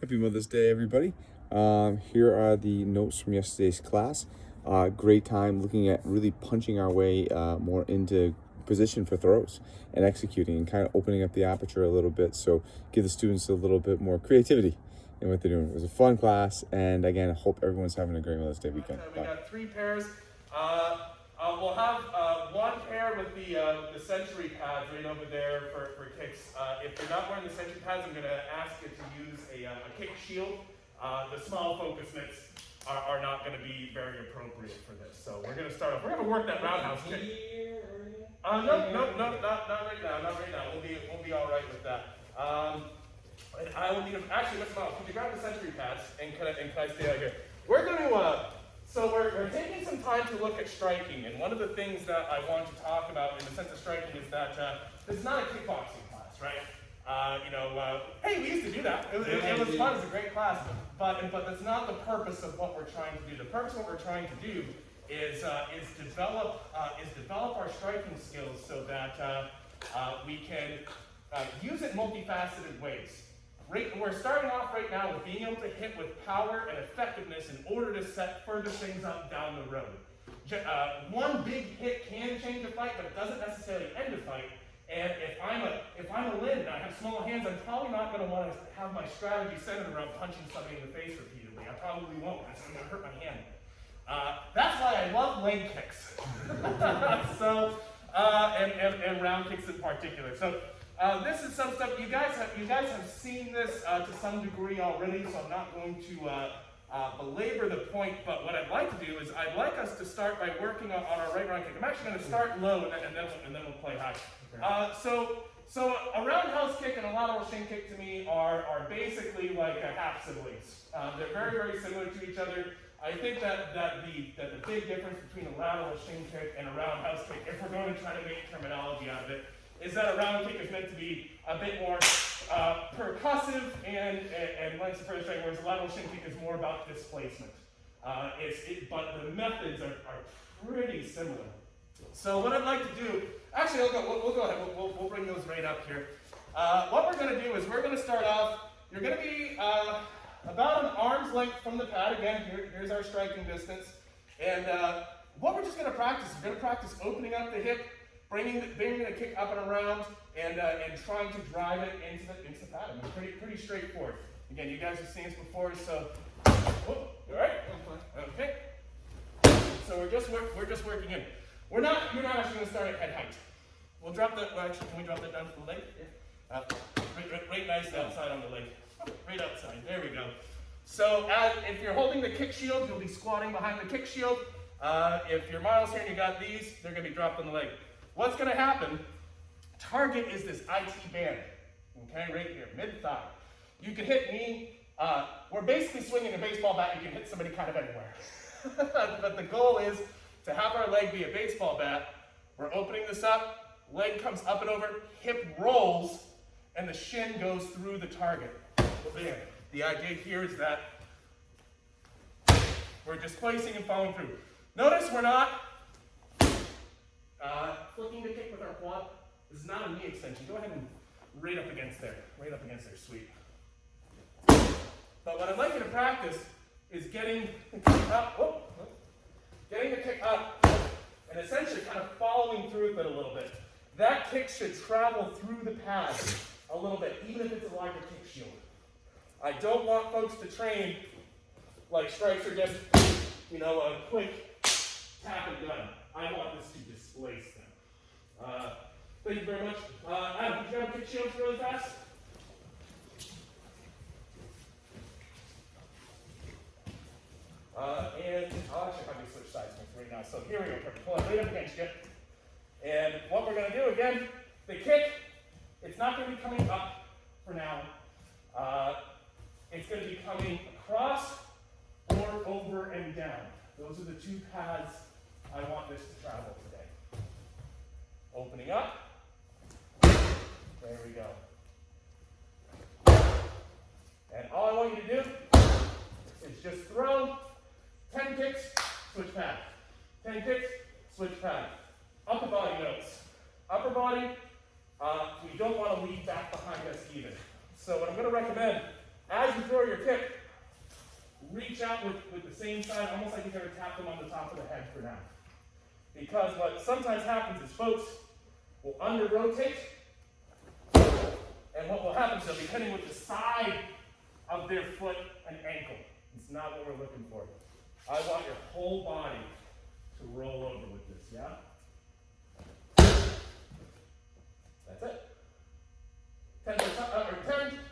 Happy Mother's Day, everybody. Here are the notes from yesterday's class. Great time looking at really punching our way more into position for throws and executing and kind of opening up the aperture a little bit. So give the students a little bit more creativity in what they're doing. It was a fun class, and again, I hope everyone's having a great Mother's Day weekend. We got 3 pairs. We'll have 1 pair with the century pads right over there for kicks. If you're not wearing the century pads, I'm going to ask you to use a kick shield. The small focus mitts are not going to be very appropriate for this. So we're going to start off. We're going to work that roundhouse kick. No, not right now. Not right now. We'll be all right with that. I will need actually, Mr. Miles, could you grab the century pads and can I stay out here? We're going to. So we're taking some time to look at striking, and one of the things that I want to talk about in the sense of striking is that this is not a kickboxing class, right? Hey, we used to do that. It was fun. It was a great class, but that's not the purpose of what we're trying to do. The purpose of what we're trying to do is develop our striking skills so that we can use it in multifaceted ways. We're starting off right now with being able to hit with power and effectiveness in order to set further things up down the road. One big hit can change a fight, but it doesn't necessarily end a fight. And if I'm a Lynn and I have small hands, I'm probably not going to want to have my strategy centered around punching somebody in the face repeatedly. I probably won't. It's going to hurt my hand. That's why I love leg kicks. And round kicks in particular. So. This is some stuff you guys have seen this to some degree already, so I'm not going to belabor the point. But what I'd like to do is I'd like us to start by working on our right round kick. I'm actually going to start low and then we'll play high. Okay. So a roundhouse kick and a lateral shin kick to me are basically like half siblings. They're very, very similar to each other. I think that the big difference between a lateral shin kick and a roundhouse kick, if we're going to try to make terminology out of it, is that a round kick is meant to be a bit more percussive and lengths of further strike, whereas a lateral shin kick is more about displacement. But the methods are pretty similar. So what I'd like to do, actually we'll go ahead, we'll bring those right up here. What we're going to do is we're going to start off, you're going to be about an arm's length from the pad. Again, here's our striking distance. And what we're just going to practice, we're going to practice opening up the hip, bringing the kick up and around, and trying to drive it into the pad. I mean, pretty straightforward. Again, you guys have seen this before, so all right? Okay. So we're just working in. You're not actually going to start at head height. We'll drop that. Well, actually, can we drop that down to the leg? Yeah. Right nice outside on the leg. Right outside. There we go. So if you're holding the kick shield, you'll be squatting behind the kick shield. If you're Miles here and you got these, they're going to be dropped on the leg. What's going to happen, target is this IT band, okay, right here, mid-thigh. You can hit me, we're basically swinging a baseball bat, you can hit somebody kind of anywhere. But the goal is to have our leg be a baseball bat. We're opening this up, leg comes up and over, hip rolls, and the shin goes through the target. There. The idea here is that we're displacing and following through. Notice we're not flicking the kick with our quad. This is not a knee extension. Go ahead and right up against there, sweet. But what I'd like you to practice is getting the kick up, and essentially kind of following through with it a little bit. That kick should travel through the pad a little bit, even if it's a larger kick shield. I don't want folks to train like strikes are just, a quick tap and gun. I want this to displace them. Thank you very much. Adam, could you grab kick shields really fast? And I'll actually probably switch sides right now. So here we go, perfect. Pull it right up against you. And what we're going to do again, the kick, it's not going to be coming up for now. It's going to be coming across or over and down. Those are the 2 paths I want this to travel today. Opening up. There we go. And all I want you to do is just throw 10 kicks, switch pad. 10 kicks, switch pad. Upper body notes. Upper body, we don't want to leave back behind us either. So what I'm going to recommend As you throw your kick, reach out with the same side, almost like you're going to tap them on the top of the head for now. Because what sometimes happens is folks will under-rotate, and what will happen is they'll be hitting with the side of their foot and ankle. It's not what we're looking for. I want your whole body to roll over with this, yeah? That's it. 10,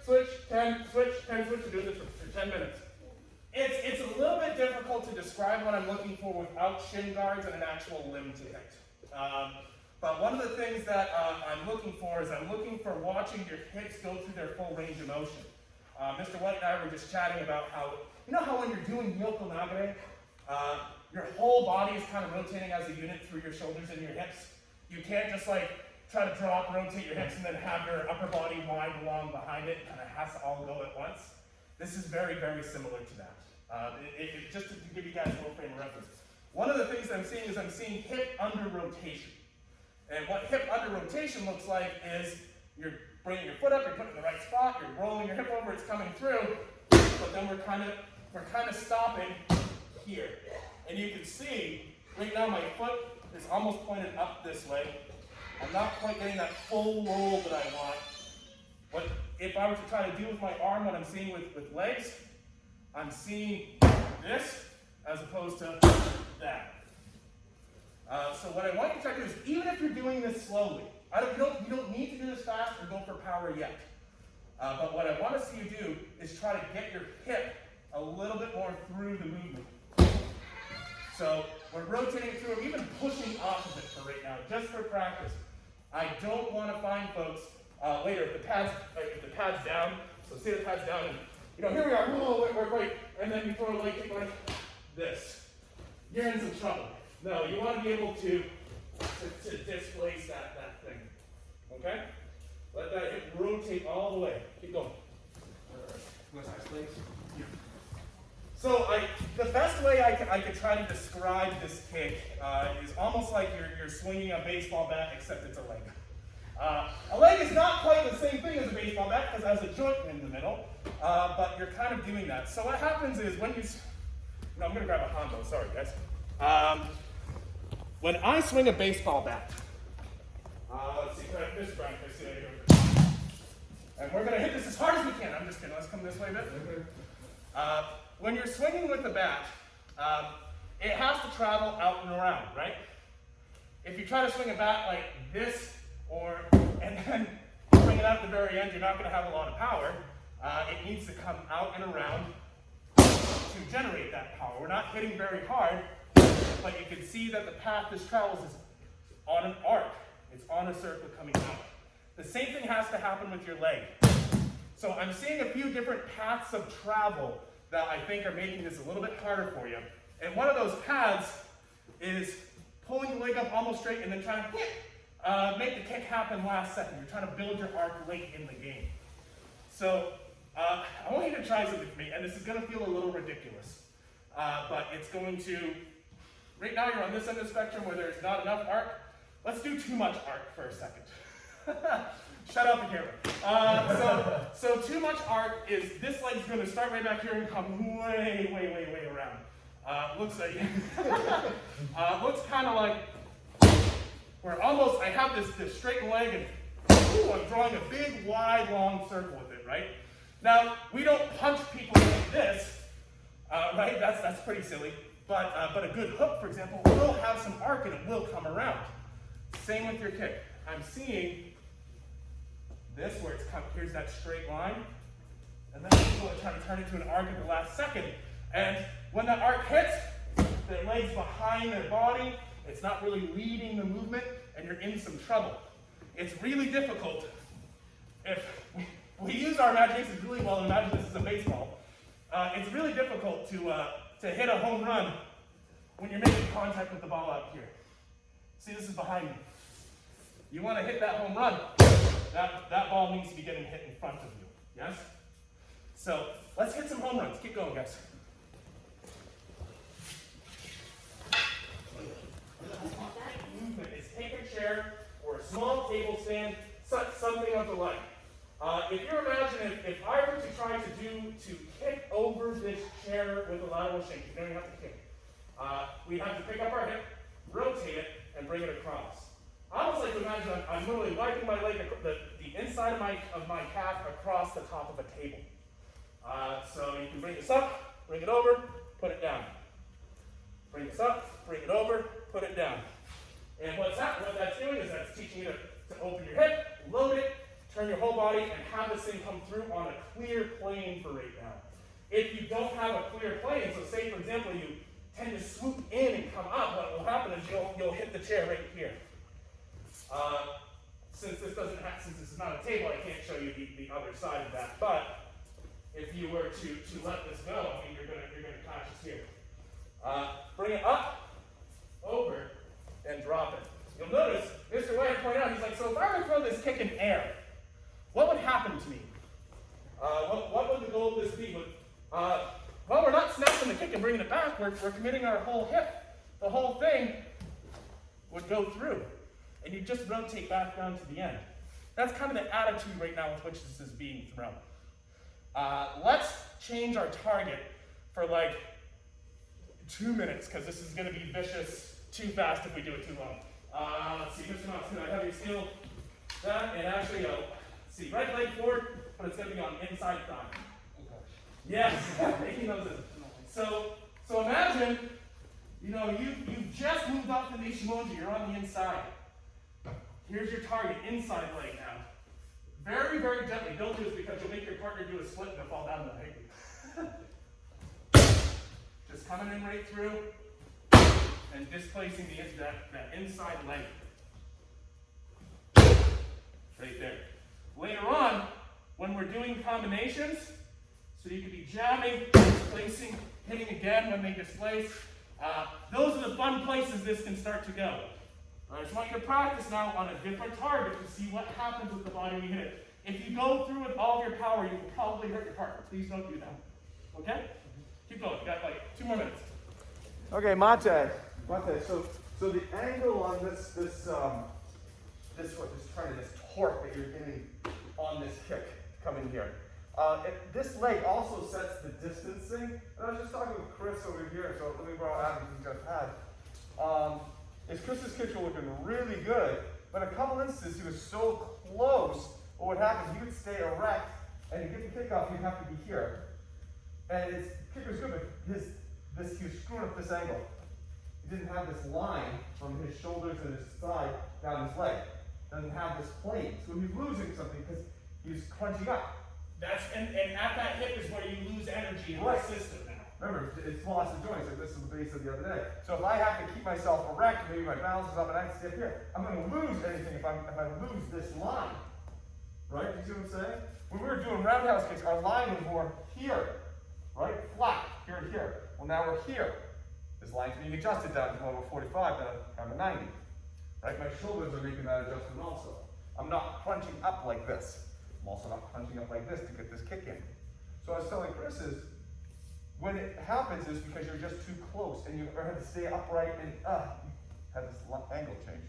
switch, 10, switch, 10, switch. We're doing this for 10 minutes. It's a little bit difficult to describe what I'm looking for without shin guards and an actual limb to hit. But one of the things that I'm looking for is I'm looking for watching your hips go through their full range of motion. Mr. White and I were just chatting about how, you know how when you're doing Yoko Nagare, your whole body is kind of rotating as a unit through your shoulders and your hips. You can't just like try to drop, rotate your hips, and then have your upper body wide along behind it. It kind of has to all go at once. This is very, very similar to that. Just to give you guys a little frame of reference. One of the things I'm seeing is I'm seeing hip under rotation. And what hip under rotation looks like is you're bringing your foot up, you're putting it in the right spot, you're rolling your hip over, it's coming through, but then we're kind of stopping here. And you can see, right now my foot is almost pointed up this way. I'm not quite getting that full roll that I want. What if I were to try to do with my arm what I'm seeing with legs, I'm seeing this as opposed to that. So what I want you to try to do is, even if you're doing this slowly, you don't need to do this fast or go for power yet. But what I want to see you do is try to get your hip a little bit more through the movement. So we're rotating through, or even pushing off of it for right now, just for practice. I don't want to find folks later if the pad's down. So say the pad's down, and here we are. Whoa, we're right, and then you throw a leg kick like this. You're in some trouble. No, you want to be able to displace that thing. Okay? Let that hip rotate all the way. Keep going. What's that, please? Yeah. So the best way I could try to describe this kick is almost like you're swinging a baseball bat, except it's a leg. A leg is not quite the same thing as a baseball bat because it has a joint in the middle, but you're kind of doing that. So what happens is when I'm going to grab a Hondo, sorry guys. When I swing a baseball bat, let's see, Mr. Brown, can I see that here? And we're going to hit this as hard as we can. I'm just kidding, let's come this way a bit. When you're swinging with the bat, it has to travel out and around, right? If you try to swing a bat like this, and then bring it out at the very end, you're not going to have a lot of power. It needs to come out and around to generate that power. We're not hitting very hard, but you can see that the path this travels is on an arc. It's on a circle coming out. The same thing has to happen with your leg. So I'm seeing a few different paths of travel that I think are making this a little bit harder for you. And one of those paths is pulling the leg up almost straight and then trying to make the kick happen last second. You're trying to build your arc late in the game. So I want you to try something for me, and this is going to feel a little ridiculous. But it's going to, right now you're on this end of the spectrum where there's not enough arc. Let's do too much arc for a second. Shut up the camera. So too much arc is this leg's going to start right back here and come way, way, way, way around. Looks like, looks kind of like where almost I have this straight leg and I'm drawing a big, wide, long circle with it, right? Now, we don't punch people like this, right? That's pretty silly. But a good hook, for example, will have some arc and it will come around. Same with your kick. I'm seeing this where here's that straight line, and then people are trying to turn it to an arc at the last second. And when that arc hits, their leg's behind their body, it's not really leading the movement, and you're in some trouble. It's really difficult if we use our imaginations really well and imagine this is a baseball. It's really difficult to hit a home run when you're making contact with the ball out here. See, this is behind me. You want to hit that home run, that ball needs to be getting hit in front of you, yes? So let's hit some home runs. Keep going, guys. Movement is take a chair or a small table stand, something of the like. If you imagine if I were to try to kick over this chair with a lateral shake, you don't even have to kick. We have to pick up our hip, rotate it, and bring it across. I almost like to imagine I'm literally wiping my leg, the inside of my calf across the top of a table. So you can bring this up, bring it over, put it down. Bring this up, bring it over, put it down. And what that's doing is that's teaching you to open your hip, load it, turn your whole body, and have this thing come through on a clear plane for right now. If you don't have a clear plane, so say for example you tend to swoop in and come up, what will happen is you'll hit the chair right here. Since this is not a table, I can't show you the other side of that. But if you were to let this go, I mean, you're gonna catch this here. Bring it up, over, and drop it. You'll notice, Mr. Ware pointed out, he's like, so if I were to throw this kick in air, what would happen to me? What would the goal of this be? Well, we're not snapping the kick and bringing it back. We're committing our whole hip. The whole thing would go through. And you just rotate back down to the end. That's kind of the attitude right now with which this is being thrown. Let's change our target for like 2 minutes, because this is going to be vicious too fast if we do it too long. Let's see, Mr. Knox, can I have you steal that? And actually, see, right leg forward, but it's going to be on inside thigh. Yes, making those in. So imagine, you've just moved off the Nishimoji, you're on the inside. Here's your target, inside leg now. Very, very gently. Don't do this because you'll make your partner do a split and they'll fall down the leg. Just coming in right through and displacing that inside leg. Right there. Later on, when we're doing combinations, so you can be jamming, displacing, hitting again when they displace. Those are the fun places this can start to go. I just want you to practice now on a different target to see what happens with the body when you hit it. If you go through with all of your power, you will probably hurt your partner. Please don't do that. Okay? Keep going. You got like 2 more minutes. Okay, Mate. So the angle on this torque that you're getting on this kick coming here. This leg also sets the distancing. And I was just talking with Chris over here, so let me borrow Adam who just had. Chris's kicks were looking really good, but a couple instances he was so close, what would happen, he would stay erect, and to get the kick off, he'd have to be here. And his kick was good, but he was screwing up this angle. He didn't have this line from his shoulders and his side down his leg. Doesn't have this plane, so he's losing something because he's crunching up. And at that hip is where you lose energy in the system now. Remember, it's loss of joints, like this is the base of the other day. So if I have to keep myself erect, maybe my balance is up and I can stay up here, I'm going to lose anything if I lose this line. Right? Do you see what I'm saying? When we were doing roundhouse kicks, our line was more here. Right? Flat. Here and here. Well, now we're here. This line's being adjusted down to level 45, down to 90. Right? My shoulders are making that adjustment also. I'm not crunching up like this. I'm also not crunching up like this to get this kick in. So I was telling Chris is, when it happens is because you're just too close and you have to stay upright and have this angle change.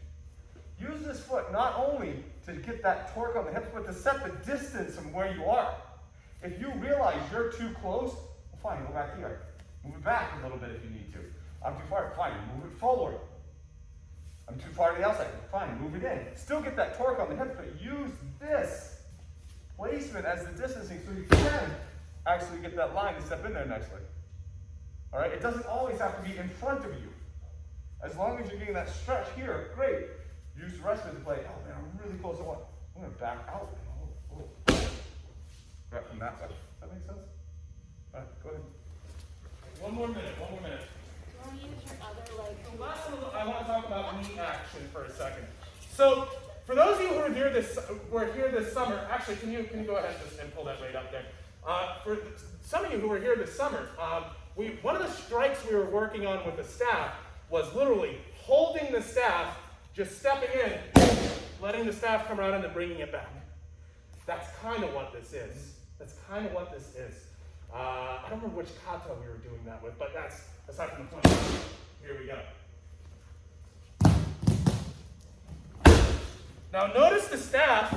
Use this foot not only to get that torque on the hips, but to set the distance from where you are. If you realize you're too close, well, fine, go back here. Move it back a little bit if you need to. I'm too far, fine, move it forward. I'm too far to the outside, fine, move it in. Still get that torque on the hips, but use this placement as the distancing so you can actually get that line to step in there nicely. All right, it doesn't always have to be in front of you. As long as you're getting that stretch here, great. Use the rest of it to play, oh man, I'm really close to one. I'm gonna back out. Back from that way. Does that make sense? All right, go ahead. One more minute. Do you want to use your other leg? I want to talk about knee action for a second. So, for those of you who are here this summer, actually, can you go ahead and pull that right up there? For some of you who were here this summer, one of the strikes we were working on with the staff was literally holding the staff, just stepping in, letting the staff come around and then bringing it back. That's kind of what this is. I don't remember which kata we were doing that with, but that's aside from the point. Here we go. Now notice the staff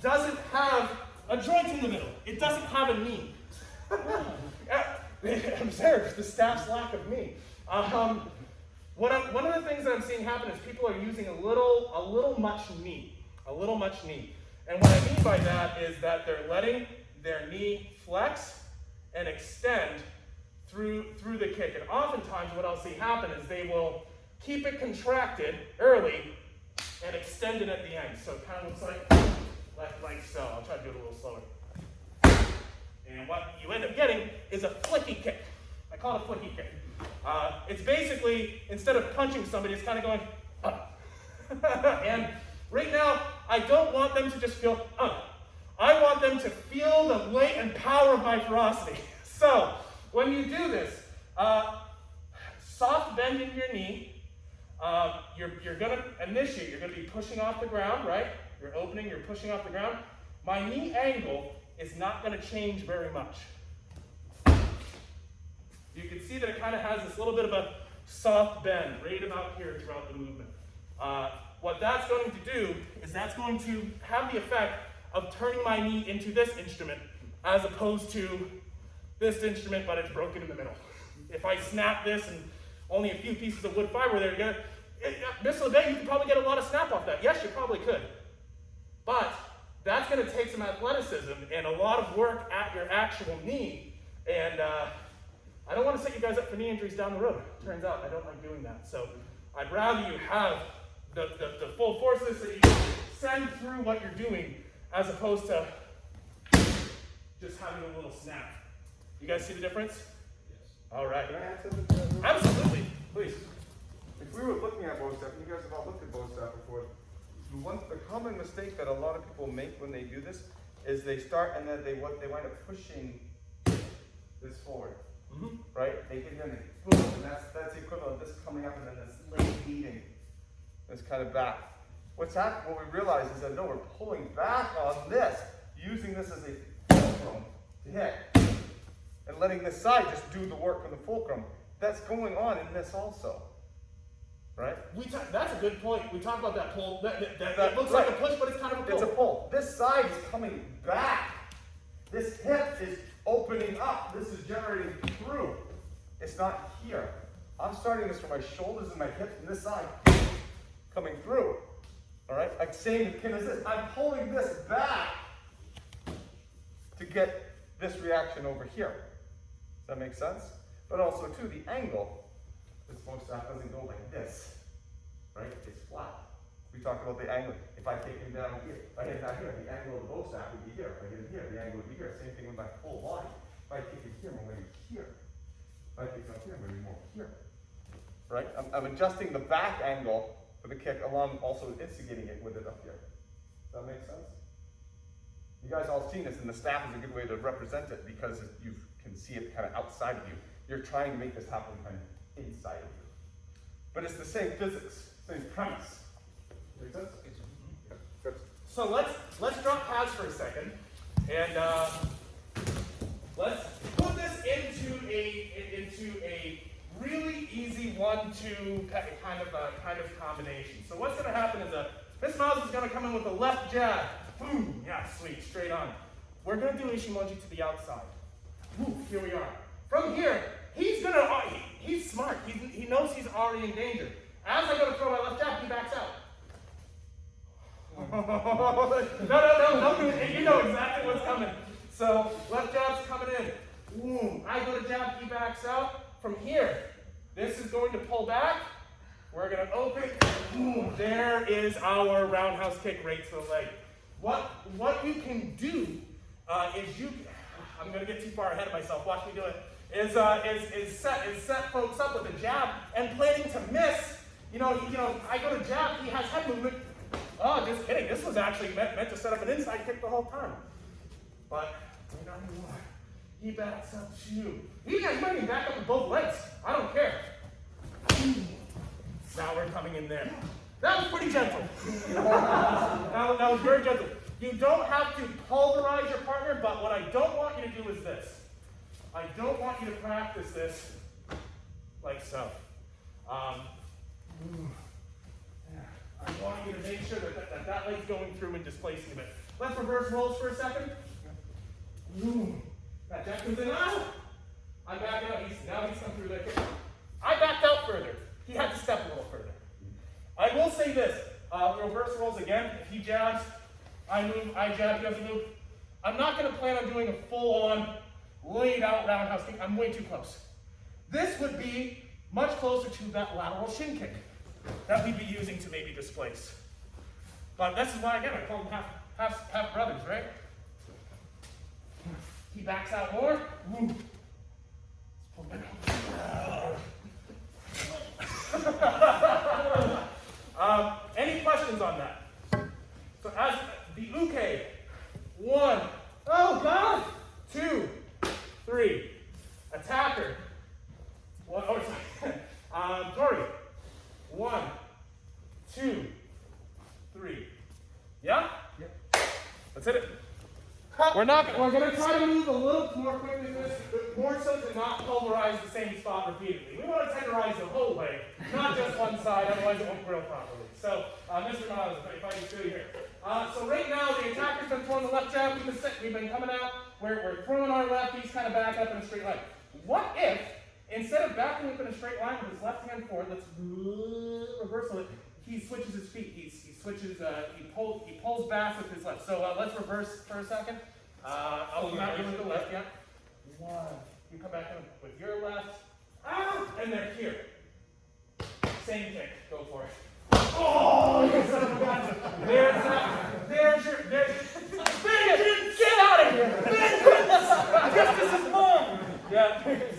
doesn't have a joint in the middle. It doesn't have a knee. Observe the staff's lack of knee. One of the things that I'm seeing happen is people are using a little much knee. And what I mean by that is that they're letting their knee flex and extend through the kick. And oftentimes what I'll see happen is they will keep it contracted early and extend it at the end. So it kind of looks like so. I'll try to do it a little slower. And what you end up getting is a flicky kick. I call it a flicky kick. It's basically, instead of punching somebody, it's kind of going, And right now, I don't want them to just feel, I want them to feel the weight and power of my ferocity. So, when you do this, soft bend in your knee. You're going to initiate, you're going to be pushing off the ground, right? You're opening, you're pushing off the ground. My knee angle is not going to change very much. You can see that it kind of has this little bit of a soft bend right about here throughout the movement. What that's going to do is that's going to have the effect of turning my knee into this instrument as opposed to this instrument, but it's broken in the middle. If I snap this and only a few pieces of wood fiber there together, Mr. LeBay, you could probably get a lot of snap off that. Yes, you probably could. But that's going to take some athleticism and a lot of work at your actual knee. And I don't want to set you guys up for knee injuries down the road. Turns out I don't like doing that. So I'd rather you have the full force of this that you can send through what you're doing as opposed to just having a little snap. You guys see the difference? Yes. All right. Can I add something to that? Absolutely. Please. If we were looking at bow staff, and you guys have all looked at bow staff before, the common mistake that a lot of people make when they do this is they start and then they wind up pushing this forward. Mm-hmm. Right? They get here and they boom, and that's the equivalent of this coming up and then this late beating. This kind of back. What we realize is that no, we're pulling back on this, using this as a fulcrum to hit, and letting this side just do the work for the fulcrum. That's going on in this also. Right? That's a good point. We talked about that pull. That looks like a push, but it's kind of a pull. It's a pull. This side is coming back. This hip is opening up. This is generating through. It's not here. I'm starting this from my shoulders and my hips and this side coming through. All right? Like same akin as this. I'm pulling this back to get this reaction over here. Does that make sense? But also, too, the angle. This bow staff doesn't go like this, right? It's flat. We talked about the angle. If I take him down here, if I hit down here, the angle of the bow staff would be here. If I hit him here, the angle would be here. Same thing with my full body. If I kick it here, I'm going to be here. If I kick it up here, I'm going to be more here. Right? I'm adjusting the back angle for the kick along, also instigating it with it up here. Does that make sense? You guys all seen this, and the staff is a good way to represent it because you can see it kind of outside of you. You're trying to make this happen kind of inside of you. But it's the same physics, same premise. Make sense? Yeah. Good. So let's drop pads for a second, and let's put this into a really easy 1-2 kind of combination. So what's going to happen is Miss Miles is going to come in with a left jab. Boom! Yeah, sweet, straight on. We're going to do Ishimonji to the outside. Woo, here we are. From here, he's smart. He knows he's already in danger. As I go to throw my left jab, he backs out. No, you know exactly what's coming. So, left jab's coming in. Boom. I go to jab, he backs out. From here, this is going to pull back. We're going to open. Boom. There is our roundhouse kick right to the leg. What you can do is I'm going to get too far ahead of myself. Watch me do it. Is set folks up with a jab and planning to miss. You know, I go to jab, he has head movement. Oh, just kidding. This was actually meant to set up an inside kick the whole time. But not anymore. He backs up too. He might even back up with both legs. I don't care. Now we're coming in there. That was pretty gentle. that was very gentle. You don't have to pulverize your partner, but what I don't want you to do is this. I don't want you to practice this like so. I want you to make sure that leg's going through and displacing a bit. Let's reverse roles for a second. Boom. That jab comes in. Ah! I'm backing out. Now he's come through that kick. I backed out further. He had to step a little further. I will say this. Reverse rolls again. If he jabs, I move, I jab, he doesn't move. I'm not going to plan on doing a full-on, laid-out roundhouse kick. I'm way too close. This would be much closer to that lateral shin kick that we'd be using to maybe displace. But this is why, again, I call them half brothers, right? He backs out more. Woo. Any questions on that? So as the uke, 1, oh God, 2, 3, attacker, Tori, 1, 2, 3, yeah? Yep. Let's hit it. We're gonna try to move a little more quickly than this, but more so to not pulverize the same spot repeatedly. We want to tenderize the whole leg, not just one side, otherwise it won't grill properly. So, Mr. Miles, if I can show you here. So right now, the attacker's been throwing the left jab, we've been coming out, we're throwing our left, he's kind of back up in a straight line. What if, instead of backing up in a straight line with his left hand forward, let's reversal it, he switches his feet, he pulls back with his left. So let's reverse for a second. I'll come out here with the left, yeah. 1, you come back in with your left, and they're here. Same kick, go for it. Oh, you son of a gun. There's your, get out of here. Justice is long. Yeah,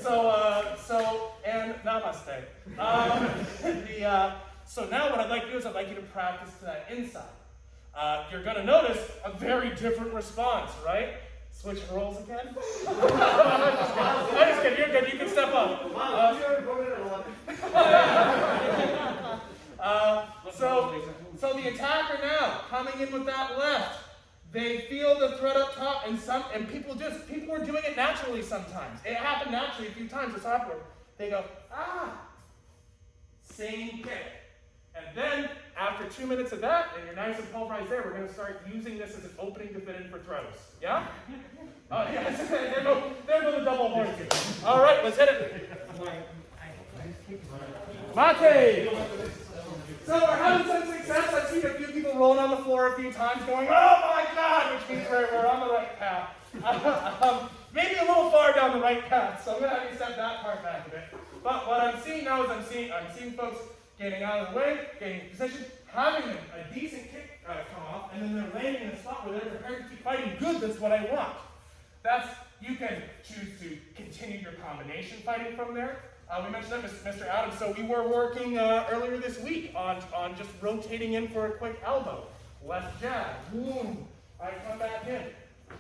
so, and namaste. So now what I'd like to do is I'd like you to practice to that inside. You're going to notice a very different response, right? Switch roles again. I'm just kidding, you're good, you can step up. So the attacker now, coming in with that left, they feel the threat up top, and people are doing it naturally sometimes. It happened naturally a few times this awkward. They go, same kick. And then, after 2 minutes of that, and you're nice and pulverized there, we're going to start using this as an opening to fit in for throws. Yeah? Yes. There go the double horns. All right, let's hit it. Mate! So we're having some success. I've seen a few people rolling on the floor a few times going, oh my God, which means we're on the right path. Maybe a little far down the right path, so I'm going to have you step that part back a bit. But what I'm seeing now is I'm seeing folks getting out of the way, getting in position, having a decent kick come off, and then they're landing in a spot where they're prepared to keep fighting good. That's what I want. You can choose to continue your combination fighting from there. We mentioned that, Mr. Adams. So we were working earlier this week on just rotating in for a quick elbow. Left jab, boom. I come back in,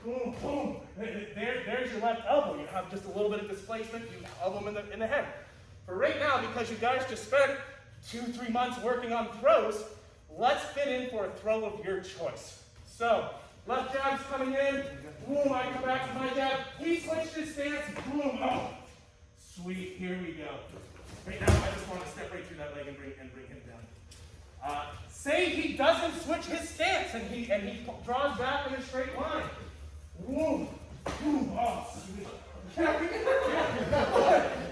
boom, boom. There's your left elbow. You have just a little bit of displacement. You elbow him in the head. But right now, because you guys just spent 2-3 months working on throws, let's fit in for a throw of your choice. So, left jab's coming in, boom, I come back to my jab, he switched his stance, boom, oh, sweet, here we go. Right now, I just want to step right through that leg and bring him down. Say he doesn't switch his stance and he draws back in a straight line. Boom, boom, oh, sweet.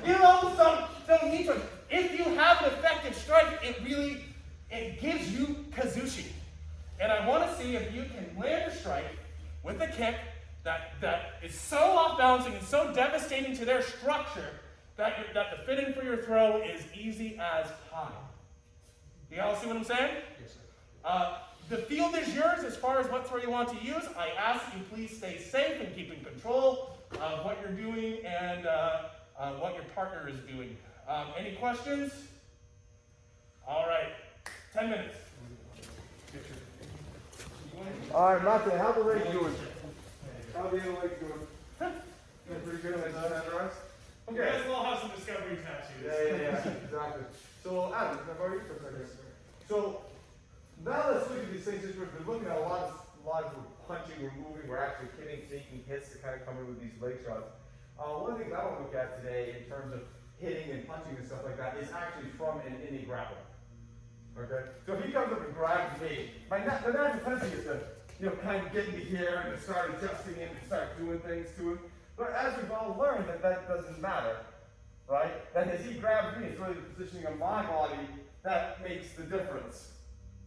You almost don't need to. If you have an effective strike, it gives you kazushi. And I want to see if you can land a strike with a kick that is so off-balancing and so devastating to their structure that the fit-in for your throw is easy as pie. You all see what I'm saying? Yes, sir. The field is yours as far as what throw you want to use. I ask you please stay safe and keep in control of what you're doing and what your partner is doing. Any questions? All right, 10 minutes. All right, Mate, how the legs doing? How the other legs doing? Doing pretty good. Okay. You guys all have some discovery tattoos. Yeah, exactly. So, Adam, can I borrow you for a second? So, now let's look at these things. We've been looking at a lot of punching, we're moving, we're actually hitting, taking hits to kind of come in with these leg shots. One of the things I want to look at today in terms of hitting and punching and stuff like that is actually from an innate grappling. Okay? So if he comes up and grabs me, the natural tendency is to kind of get into here and to start adjusting him and start doing things to him. But as we've all learned, that doesn't matter, right? That as he grabs me, it's really the positioning of my body that makes the difference,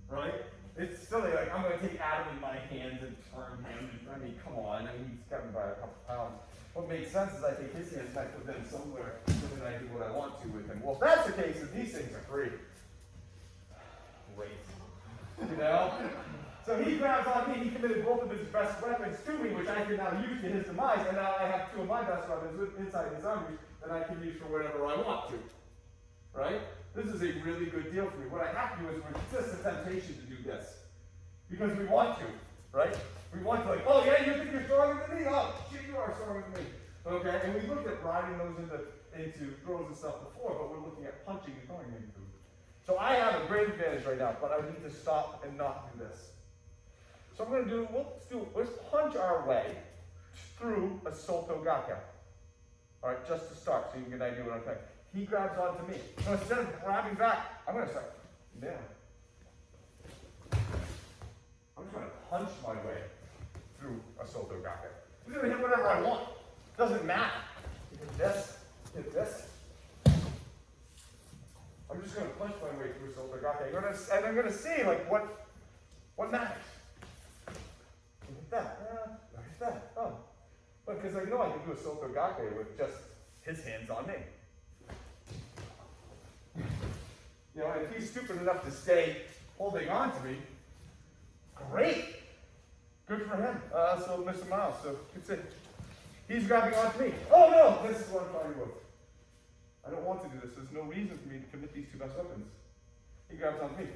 right? It's silly, like I'm going to take Adam in my hands and turn him. I mean, come on, he's got me by a couple pounds. What makes sense is I take his hands and I put them somewhere, and then I do what I want to with him. Well, if that's the case, then these things are free. Great. So he grabs on me, he committed both of his best weapons to me, which I can now use to his demise, and now I have two of my best weapons inside his arm that I can use for whatever I want to. Right? This is a really good deal for me. What I have to do is resist the temptation to do this. Because we want to, right? We want to, like, oh yeah, you think you're stronger than me? Oh, shit, you are stronger than me. Okay, and we looked at riding those into throws and stuff before, but we're looking at punching and throwing into. So I have a great advantage right now, but I need to stop and not do this. So I'm going to let's punch our way through a Solto Gaka. All right, just to start, so you can get an idea what I'm saying. He grabs onto me. So instead of grabbing back, I'm going to start down. I'm just going to punch my way through a Solto Gaka. I'm going to hit whatever I want. Doesn't matter. Hit this, hit this. I'm just going to punch my way through a Solto Gaka. And I'm going to see like what matters. Hit that. Hit that. Oh. Because I know I can do a Solto Gake with just his hands on me. And if he's stupid enough to stay holding on to me, great. Good for him. So Mr. Miles, so it's it. He's grabbing onto me. Oh no, this is what I'm trying to do. I don't want to do this. There's no reason for me to commit these two best weapons. He grabs onto me.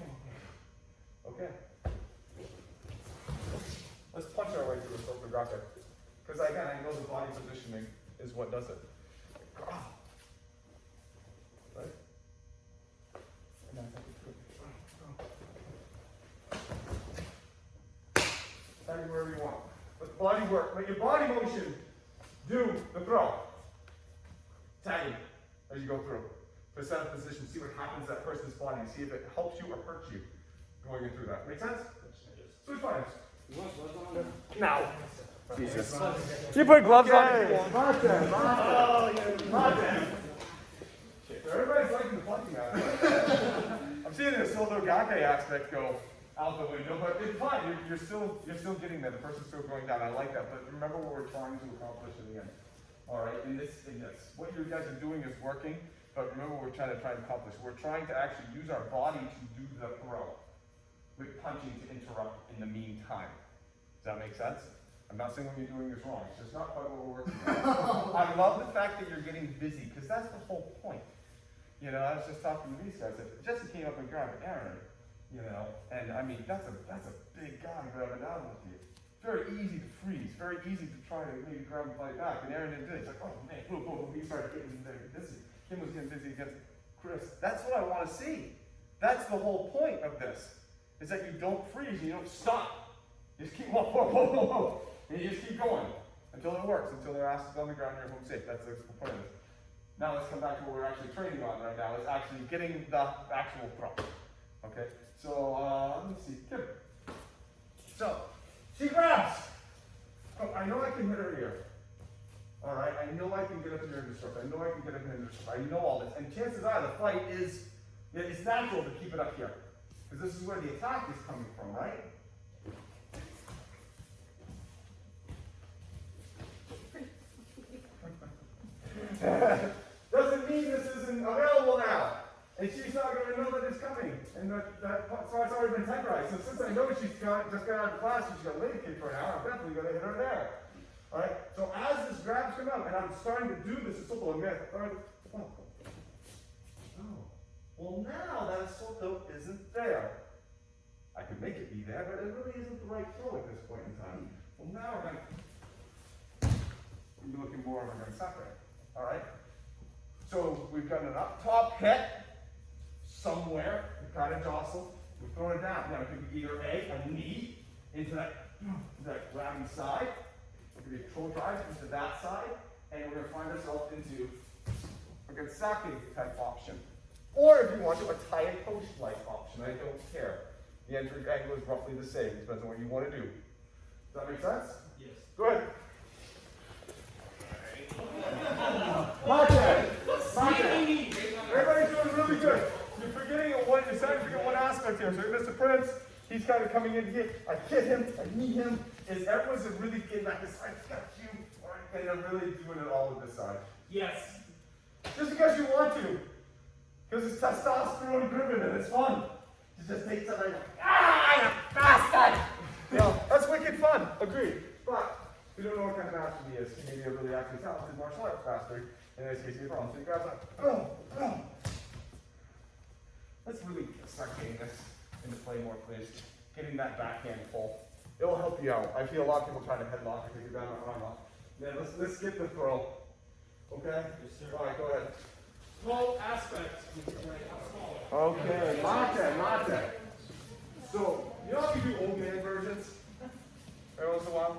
Okay. Let's punch our way through a Solto Gake. Because again, I know the body positioning is what does it. Right? And then tag it wherever you want. Let the body work. Let your body motion do the throw. Tagging as you go through. To set up position, see what happens to that person's body, see if it helps you or hurts you going in through that. Make sense? Switch bodies. Now. Jesus. You put gloves on? Everybody's liking the punching aspect. I'm seeing the Solto Gake aspect go out the window, but it's fine. You're still getting there. The person's still going down. I like that. But remember what we're trying to accomplish in the end. All right. In this, what you guys are doing is working. But remember what we're trying to accomplish. We're trying to actually use our body to do the throw, with punching to interrupt in the meantime. Does that make sense? I'm not saying what you're doing is wrong. It's just not quite what we're working on. I love the fact that you're getting busy, because that's the whole point. I was just talking to these guys. Jesse came up and grabbed Aaron, and I mean, that's a big guy grabbing down with you. Very easy to freeze, very easy to try to maybe grab and fight back. And Aaron didn't do it. He's like, oh man, boom. He started getting very busy. Kim was getting busy against Chris. That's what I want to see. That's the whole point of this, is that you don't freeze, you don't stop. You just keep, whoa. And you just keep going until it works, until their ass is on the ground and you're home safe. That's the point of it. Now let's come back to what we're actually training on right now, is actually getting the actual throw. Okay, so let me see. Good. So, she grabs. Oh, I know I can hit her here. All right, I know I can get up here and disrupt. I know I can get up here and disrupt. I know all this. And chances are the fight is, it's natural to keep it up here. Because this is where the attack is coming from, right? Doesn't mean this isn't available now. And she's not going to know that it's coming. And that part's already been tenderized. So since I know she's just got out of class and she's got a leg kick right now, I'm definitely going to hit her there. Alright? So as this grabs come out, and I'm starting to do this, it's a little myth. Oh. Well, now that Solto isn't there. I could make it be there, but it really isn't the right throw at this point in time. Well, now we're going to be looking more of a sucker. All right? So we've got an up top hit somewhere. We kind of jostle. We've thrown it down. Now it could be either a knee into that grabbing side. It could be a control drive into that side. And we're going to find ourselves into a Gansaki type option. Or if you want to, a tie and post like option. I don't care. The entry angle is roughly the same. Depends on what you want to do. that make sense? Yes. Go ahead. Mate! Everybody's doing really good. You're starting to forget one aspect here. So Mr. Prince, he's kind of coming in here. I hit him, I knee him. Everyone's really getting back this side. Got you. And they're really doing it all with this side. Yes. Just because you want to. Because it's testosterone driven and it's fun. You just take something like, you bastard! You know, that's wicked fun. Agreed. But we don't know what kind of master he is. He may be a really actually talented martial arts master. In this case, he problem. So he grabs that. Boom, boom. Let's really start getting this into play more, please. Getting that backhand full. It'll help you out. I feel a lot of people trying to headlock or take you down or arm lock. Then let's get the throw. Okay? Yes, sir. All right, go ahead. Small aspects. Smaller. Okay, mate. So, you know how you do old man versions? Every once in a while?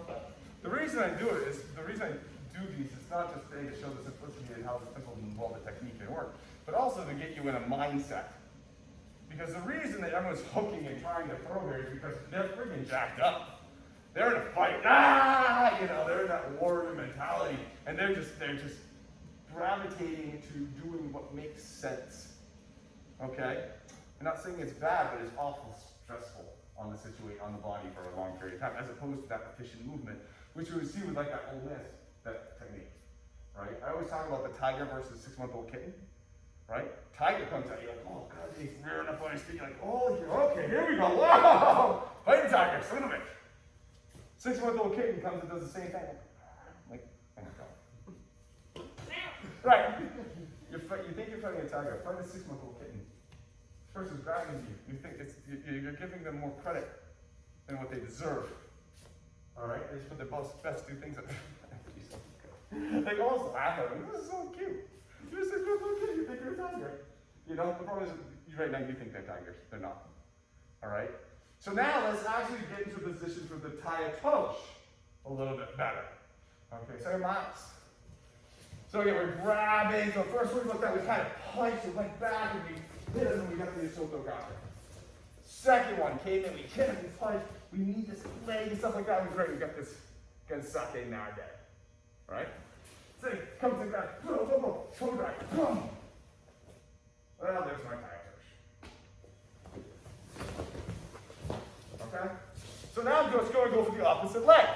The reason I do it is, the reason I do these is not just to show the simplicity and how simple and well the technique can work, but also to get you in a mindset. Because the reason that everyone's hooking and trying to throw here is because they're freaking jacked up. They're in a fight, they're in that warrior mentality, and they're just gravitating to doing what makes sense. Okay? I'm not saying it's bad, but it's awful stressful on the body for a long period of time, as opposed to that efficient movement, which we would see with like that old man, that technique, right? I always talk about the tiger versus 6-month-old kitten, right? Tiger comes at you like, oh god, he's rearing up on his feet, you're like, oh, okay, here we go, whoa! Fighting tiger, son of a bitch. 6-month-old kitten comes and does the same thing. Like, oh my god. Right. You think you're fighting a tiger, fight a 6-month-old kitten. This person's grabbing you. You think you're giving them more credit than what they deserve. Alright? They just put their best two things up. They almost laugh at them. This is so cute. You're a 6-month-old kid, you think you're a tiger. You know, the problem is, right now you think they're tigers. They're not. Alright? So now let's actually get into a position for the Tayatosh a little bit better. Okay, so mouse. So again, we're grabbing. So first we looked at, we kind of punched, we went back, and we hit him, and we got the Isoto Gata. Second one came in, we hit him, we punched, we need this leg and stuff like that. We're great, we got this Gansake Nage. Right? So he comes and grabs, toe drag, boom. Well, there's my Tayatosh. Okay? So now I'm just going to go for the opposite leg.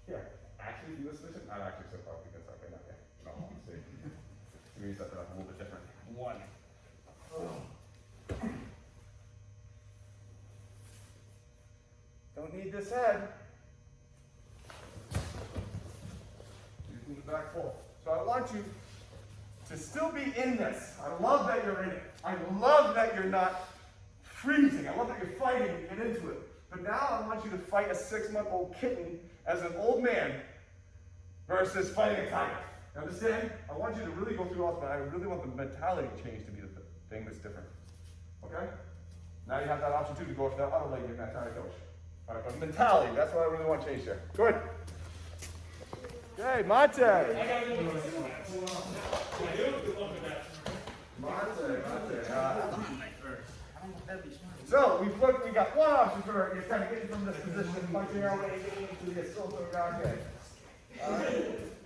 Here, actually do this position. Not actually so far because okay, not yet. No, honestly. Maybe set that up a little bit different. One. Don't need this head. Just move it back full. So I want you to still be in this. I love that you're in it. I love that you're not freezing. I love that you're fighting to get into it. But now I want you to fight a 6-month-old kitten as an old man versus fighting a tiger. You understand? I want you to really go through all this, but I really want the mentality change to be the thing that's different. Okay? Now you have that option too to go for that other leg in that tiger coach. All right, but mentality, that's what I really want to change there. Go ahead. Okay, Mate. I gotta go with this one. I do. Good luck with that. So we got one option for it. It's kind of getting from this position, punching our way into the Isoto Gake.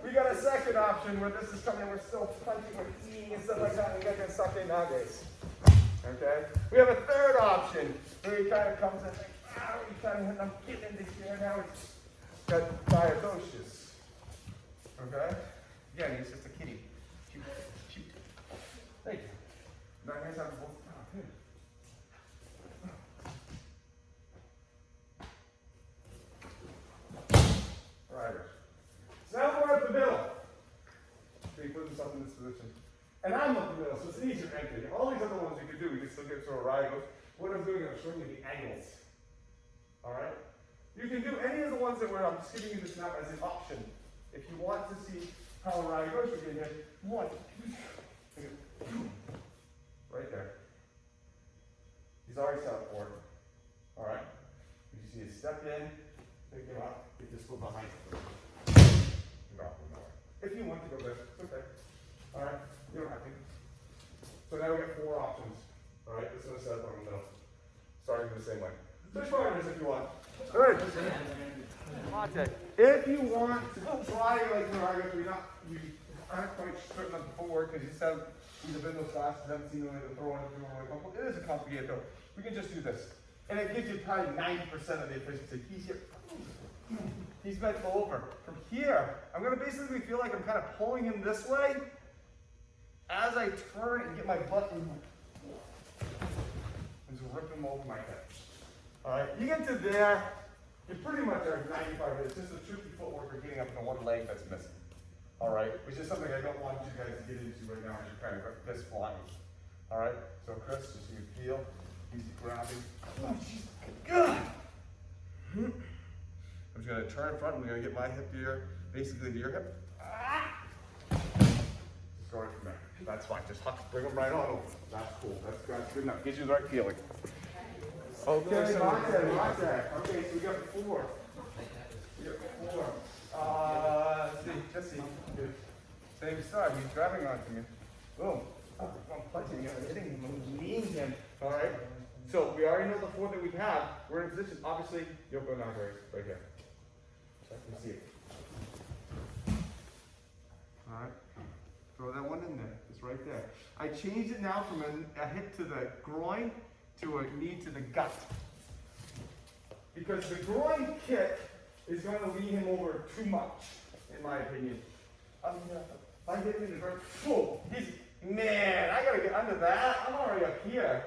We got a second option where this is coming, we're still punching, we're eating and stuff like that, and we got the Sake Nages. Okay? We have a third option where he kind of comes in like, he kind of, I'm getting into here now. It's got Tayatoshis. Okay? Again, he's just a kitty. Cute. Thank you. Now here's how both. Right. So now we're at the middle. So he puts himself in this position. And I'm at the middle, so it's an easier entry. All these other ones you can do, we can still get to a right. What I'm doing, I'm showing you the angles. Alright? You can do any of the ones that I'm just giving you this now as an option. If you want to see how a right goes, you can hit 1, 2, right there. He's already set up for it. Alright? You see his step in, pick him up, you just go behind him. If you want to go there, it's okay. Alright? You don't have to. So now we got 4 options. Alright? This one's set up on the middle. starting the same way. Switch partners if you want. Good. If you want to try like you aren't quite certain of the footwork because you said these have been those classes, haven't seen the way to throw it. It is a complicated throw. We can just do this. And it gives you probably 90% of the efficiency. He's here. He's bent over. From here, I'm going to basically feel like I'm kind of pulling him this way as I turn and get my butt in. And just rip him over my head. Alright, you get to there, you pretty much are 95 minutes. Just the tricky footwork of getting up to one leg that's missing. Alright, which is something I don't want you guys to get into right now as you're kind of fist flying. Alright, so Chris, just so you feel, easy grabbing. Oh, jeez, good. I'm just going to turn in front, I'm going to get my hip to your, basically to your hip. Just go right from there. That's fine, just bring them right on over. That's cool, that's good enough. Gives you the right feeling. Okay, lock that. Okay, so we got 4. We got 4. Let's see, Jesse. Same side, he's grabbing onto me. Boom. I'm punching him, hitting him, I'm kneeing him. Alright? So we already know the 4 that we have. We're in position. Obviously, Yoko Nagare right here. So you see it. Alright. Throw that one in there. It's right there. I changed it now from a hit to the groin to a knee to the gut. Because the groin kick is going to lead him over too much, in my opinion. I mean, if I hit him in the groin, man, I got to get under that. I'm already up here.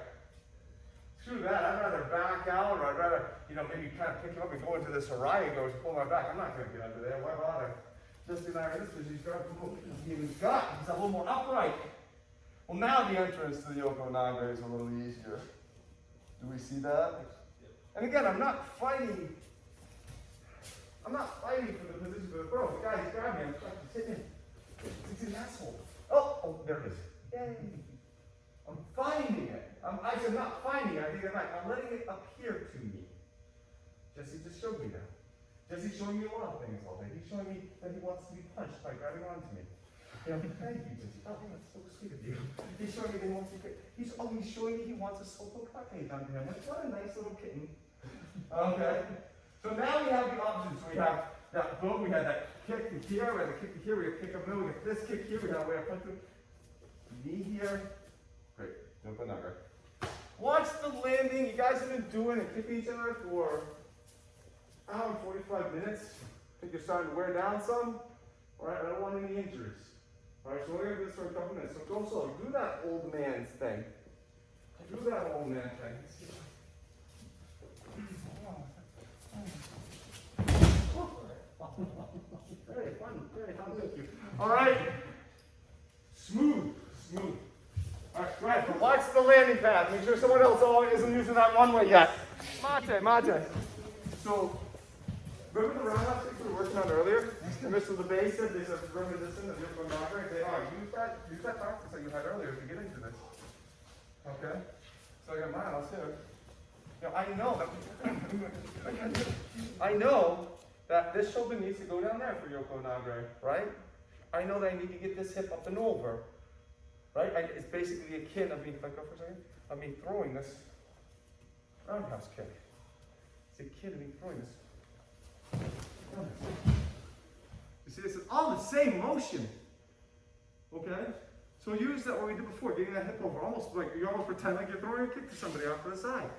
Screw that. I'd rather back out, or I'd rather, maybe kind of pick him up and go into this Orion goes and pull my back. I'm not going to get under there. Why bother? Just in this position, he's got his gut. He's a little more upright. Well, now the entrance to the Yoko Nagare is a little easier. Do we see that? And again, I'm not fighting for the position of the throw. The guy, he's grabbing me. I'm hitting him. He's an asshole. Oh, there it is. Yay. I'm finding it. I said not finding it. I think I'm letting it appear to me. Jesse just showed me that. Jesse's showing me a lot of things all day. He's showing me that he wants to be punched by grabbing onto me. Thank you, Jesse. Oh, that's so sweet of you. He's showing me that he wants to get, he's showing me he wants a solo kake done to him. What a nice little kitten. Okay. So now we have the options. We have that boom, we had that kick to here, we had the kick to here, we have kick up middle, we have this kick here, we have way up punch knee here. Great. Yoko Nagare. Watch the landing. You guys have been doing and kicking each other for an hour and 45 minutes. I think you're starting to wear down some. Alright, I don't want any injuries. Alright, so we're going to do this for a couple minutes. So go slow. Do that old man's thing. Do that old man thing. Very fun, thank you. Alright. Smooth. Alright, go ahead. Watch the landing pad. Make sure someone else isn't using that runway yet. Mate. So, remember the roundhouse things we were working on earlier? And Mr. LeBay said there's a reminiscent of Yoko Nagare. They are. Use that practice that you had earlier to get into this. Okay? So I got Miles here. I know that this shoulder needs to go down there for Yoko Nagare, right? I know that I need to get this hip up and over, right? It's basically akin of me, if I go for a second, of me throwing this roundhouse kick. It's akin to me throwing this. You see, this is all the same motion, okay? So use that what we did before, getting that hip over, almost like you almost pretend like you're throwing a kick to somebody off to the side.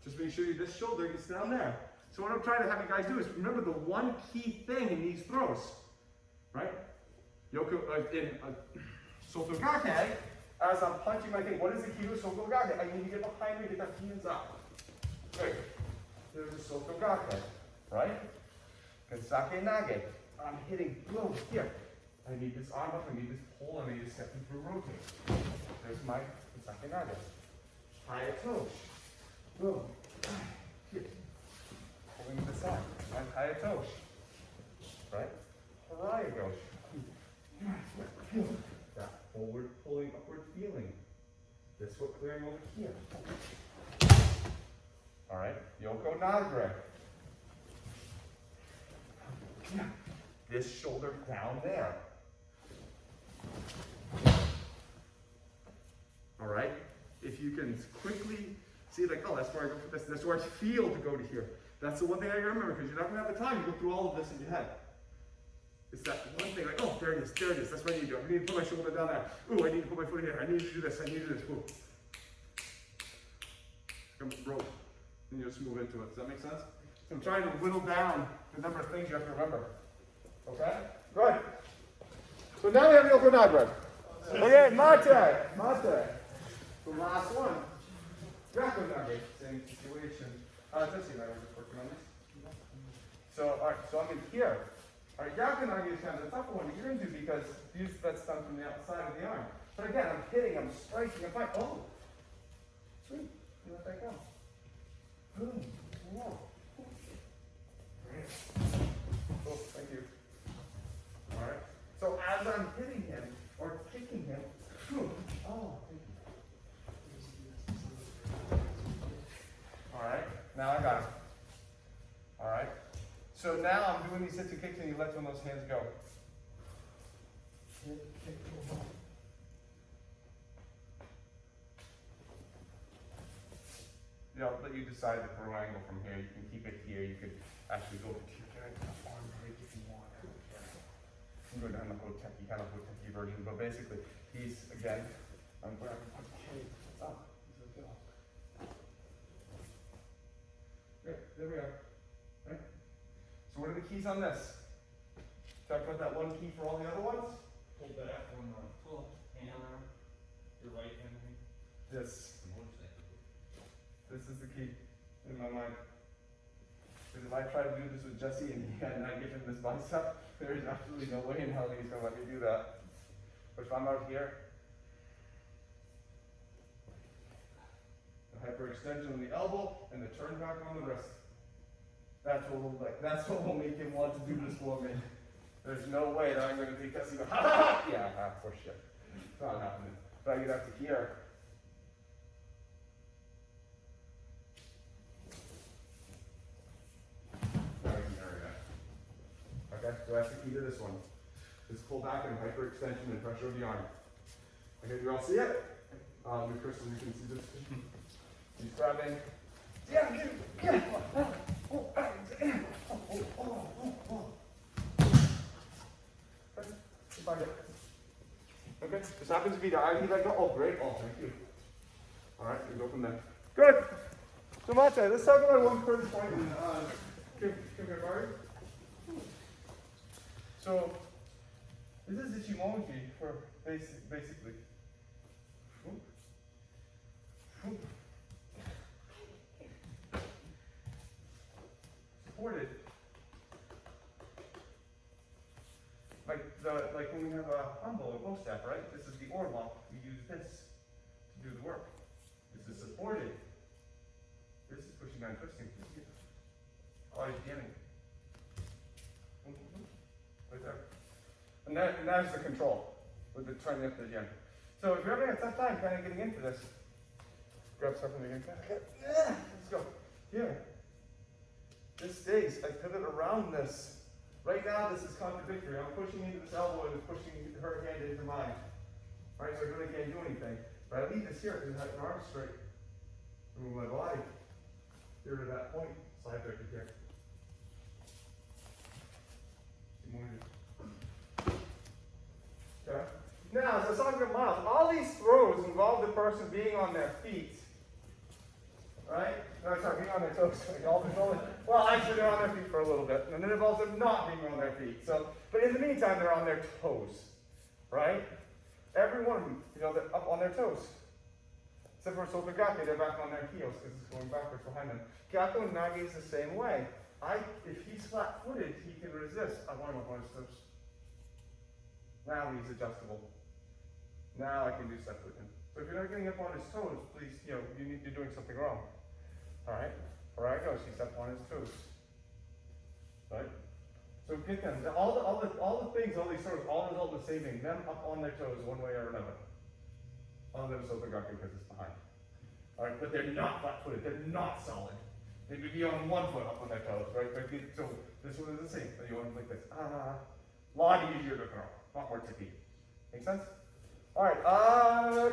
Just make sure this shoulder gets down there. So what I'm trying to have you guys do is remember the one key thing in these throws, right? In Sotogake, as I'm punching my thing, what is the key to Sotogake? I need to get behind me, get that hands up. Great. There's a Sotogake, right? Kensake Nage. I'm hitting, boom, here. I need this arm up, I need this pull, I need to step through rotate. There's my Kensake Nage. Hayatoshi. Boom. Here. Pulling this out. My Hayatoshi. Right? Haraya-goshi. That forward pulling, upward feeling. This foot clearing over here. Alright, Yoko Nagare. This shoulder down there. Alright, if you can quickly See, like, oh, that's where I go for this. That's where I feel to go to here. That's the one thing I gotta remember, because you're not gonna have the time to go through all of this in your head. It's that one thing, like, oh, there it is, there it is. That's what I need to do. I need to put my shoulder down there. Ooh, I need to put my foot here. I need to do this. I need to do this. Ooh. Come rope. And you just move into it. Does that make sense? So I'm trying to whittle down the number of things you have to remember. Okay? Good. So now we have the open hybrid. Okay, mate. The last one. Grappling nugget. Same situation. Let's see, I was just working on this. So, alright, so I'm in here. Alright, grappling nugget is kind of the tougher one to get into because that's done from the outside of the arm. But again, I'm hitting, I'm striking, I'm fighting. Oh! Sweet. Let that go. Boom. Whoa. Great. Oh, thank you. Alright. So as I'm hitting him or kicking him, oh, thank you. Alright, now I got him. Alright. So now I'm doing these hits and kicks and you let one of those hands go. Hit, kick, go. I'll let you decide the throw angle from here. You can keep it here. You could actually go to your arm break if you want. I'm going down the Hoteki, kind of Hoteki version, but basically, he's, again, I'm grabbing Hoteki. Oh, he's okay. Great, there we are. Right? So what are the keys on this? Talk about that one key for all the other ones? Hold that one on. Pull hand arm. Your right hand. This. This is the key in my mind. Because if I try to do this with Jesse and I give him this bicep, there is absolutely no way in hell he's going to let me do that. But if I'm out here, the hyperextension on the elbow and the turn back on the wrist. That's what will make him want to do this for me. There's no way that I'm going to take Jesse and go, ha ha ha! Yeah, for shit. It's not happening. But I get up to here. Okay, so that's the key to this one. Just pull back and hyperextension and pressure of the arm. Okay, do you all see it? Crystal, you can see this. He's grabbing. Yeah, get it. Find it. Okay, this happens to be the IV leg. Oh, great. Oh, thank you. All right, we go from there. Good. So, Mate, let's talk about one first point in Kimberberry. So, this is Ichimoji for basically. Supported. Like when we have a humble or bow staff, right? This is the oar lock. We use this to do the work. This is supported. This is pushing down, twisting. Oh, he's beginning. Right there. And that's the control with the turning up the yen. So if you're having a tough time kind of getting into this, grab something again. Let's go. Here. This stays. I pivot around this. Right now, this is contradictory. I'm pushing into this elbow and it's pushing her hand into mine. All right, so I really can't do anything. But I leave this here because I have an arm straight. Move my body here to that point. Slide back to here. Okay. Now, as I was talking about miles, all these throws involve the person being on their feet. Right? No, sorry, being on their toes. Well, actually, they're on their feet for a little bit, and then it involves them not being on their feet. So, but in the meantime, they're on their toes. Right? Every one of them, they're up on their toes. Except for Sotogake, they're back on their heels because it's going backwards behind them. Gato and Nage is the same way. If he's flat-footed, he can resist. I want him up on his toes. Now he's adjustable. Now I can do stuff with him. So if you're not getting up on his toes, please, you're doing something wrong. All right? Where I go, he's up on his toes. Right? So get them. All the things, all these throws, all result in saving them up on their toes one way or another. All of them Sotogake because it's behind. All right, but they're not flat-footed. They're not solid. They would be on one foot up on their toes, right? So this one is the same. So you want to like this. A lot easier to throw. A lot more tippy. Make sense? All right.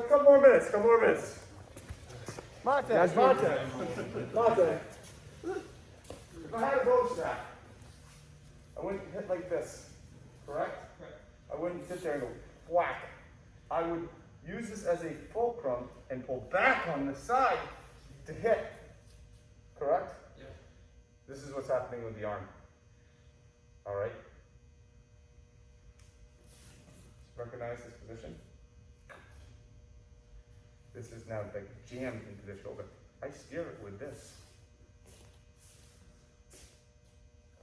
Couple more minutes. That's Mate. If I had a bow staff, I wouldn't hit like this, correct? Correct. I wouldn't sit there and go whack. I would use this as a fulcrum and pull back on the side to hit, correct? Yeah. This is what's happening with the arm. All right? Recognize this position. This is now like jammed into the shoulder. I steer it with this.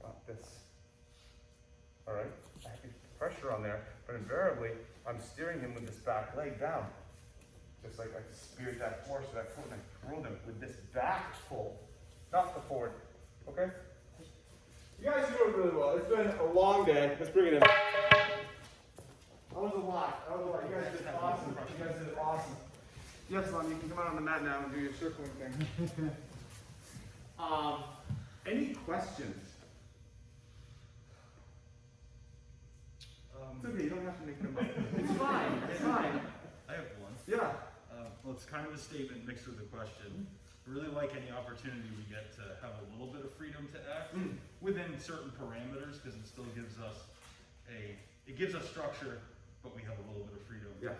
Not this. All right? I have pressure on there, but invariably, I'm steering him with this back leg down. Just like I speared that horse to that foot and I throw them with this back pull, not the forward. Okay? You guys are doing really well. It's been a long day. Let's bring it in. That was a lot. You guys did awesome. Yes, Mom, you can come out on the mat now and do your circling thing. Any questions? It's okay, you don't have to make them up. It's fine. I have one. Yeah. Well, it's kind of a statement mixed with a question. I really like any opportunity we get to have a little bit of freedom to act within certain parameters, because it still gives us structure, but we have a little bit of freedom. Yes.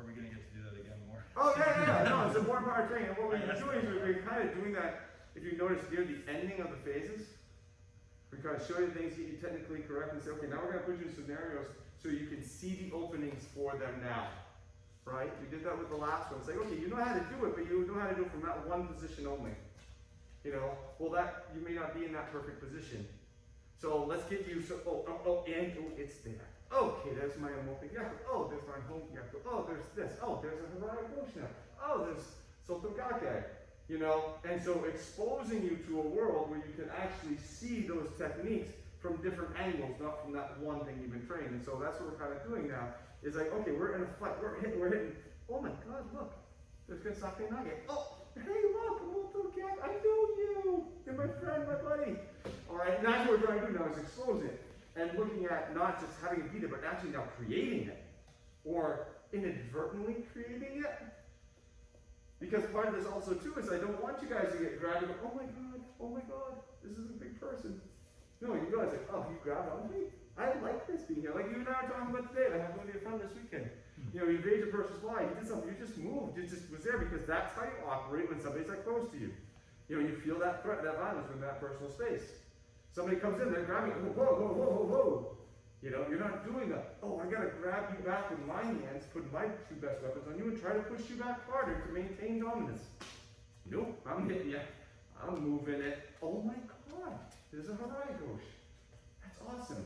Are we going to get to do that again more? Oh, yeah. No, it's an important part of training. And what we're doing is we're kind of doing that, if you notice near the ending of the phases, we kind of show you things, get you technically correct, and say, okay, now we're going to put you in scenarios so you can see the openings for them now. Right? We did that with the last one. It's like, okay, you know how to do it, but you know how to do it from that one position only. You know, well, that you may not be in that perfect position. So let's get you, it's there. Okay, there's my omotic yaku. Oh, there's my home yaku. Oh, there's this. Oh, there's a Harada Goshna. Oh, there's Sotogake. You know, and so exposing you to a world where you can actually see those techniques from different angles, not from that one thing you've been trained. And so that's what we're kind of doing now. Is like, okay, we're in a fight, we're hitting. Oh my God, look, there's gonna sake nugget. Oh, hey, look, Moto Cat, I know you. You're my friend, my buddy. All right, and that's what we're trying to do now is expose it and looking at not just having it beat it, but actually now creating it or inadvertently creating it. Because part of this also too is I don't want you guys to get grabbed and go, oh my God, this is a big person. No, you guys are like, oh, you grabbed on me? I like this being here. Like you and I are talking about today. I have one of your fun this weekend. You know, you raised a person's life, you did something, you just moved, you just was there because that's how you operate when somebody's that close to you. You know, you feel that threat, that violence in that personal space. Somebody comes in, they're grabbing, whoa. You know, you're not doing that. Oh, I gotta grab you back with my hands, put my two best weapons on you, and try to push you back harder to maintain dominance. Nope, I'm hitting you. I'm moving it. Oh my God, there's a Harai Gosh. That's awesome.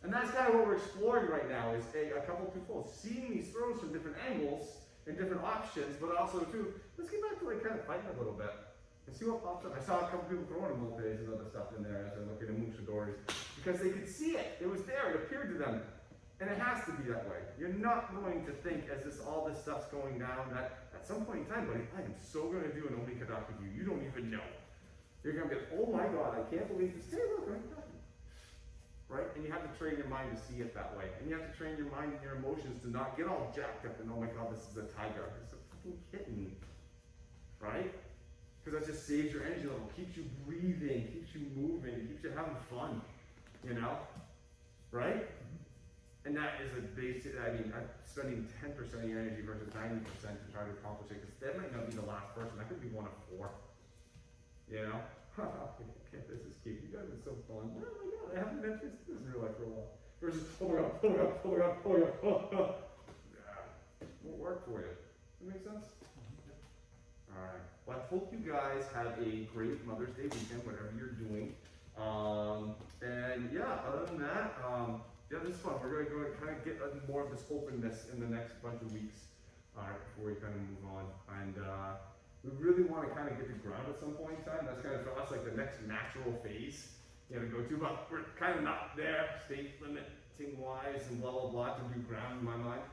And that's kind of what we're exploring right now is a couple of twofold. Seeing these throws from different angles and different options, but also too, let's get back to like kind of fighting a little bit and see what pops up. I saw a couple people throwing multis and other stuff in there as I look at the Mushadores because they could see it. It was there. It appeared to them. And it has to be that way. You're not going to think as all this stuff's going down that at some point in time, buddy, I am so going to do an Omikadaka with you. You don't even know. You're going to be, oh my God, I can't believe this. Hey, look, I'm talking. Right? And you have to train your mind to see it that way. And you have to train your mind and your emotions to not get all jacked up and, oh my God, this is a tiger. It's a fucking kitten. Right? Because that just saves your energy level, keeps you breathing, keeps you moving, keeps you having fun. You know? Right? And that is a basic, I mean, spending 10% of your energy versus 90% to try to accomplish it, because that might not be the last person. That could be one of 4. You know? Okay, this is cute. You guys are so fun. Oh my God, I haven't been through this in real life for a while. Versus, oh my God. Won't work for you. Does that make sense? Alright. Well, I hope you guys have a great Mother's Day weekend, whatever you're doing. And yeah, other than that, yeah, this is fun. We're going to go and kind of get more of this openness in the next bunch of weeks. Alright, before we kind of move on. And we really want to kind of get to ground at some point in time. That's kind of for us like the next natural phase, you know, to go to, but we're kind of not there, state limiting wise and blah blah blah to do ground in my mind.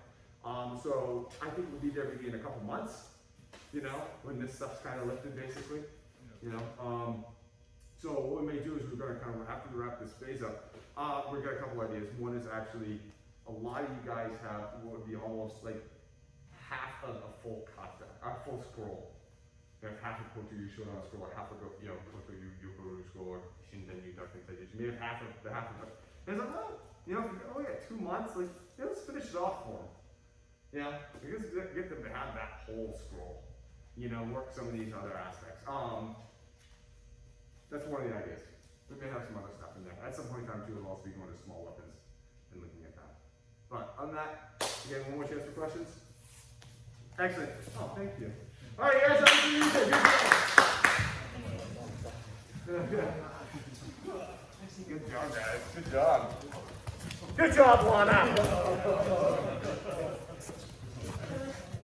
So I think we'll be there maybe in a couple months, you know, when this stuff's kind of lifted basically, you know. So what we may do is we're going to kind of, after we wrap this phase up, we've got a couple ideas. One is actually a lot of you guys have what would be almost like half of a full kata, a full scroll. You have half of Koto you show on a scroll, or half of Koto you Yoko scroll, or Shinzen you duck citation. Maybe half of it. And it's like, well, you know, oh yeah, 2 months, like, yeah, let's finish it off for them. You know, because get them to have that whole scroll. You know, work some of these other aspects. That's one of the ideas. We may have some other stuff in there. At some point in time too, we'll also be going to small weapons and looking at that. But on that, again, one more chance for questions? Excellent. Oh, thank you. All right, guys, I'm going to use it. Good job, guys. Good job. Good job, Lana.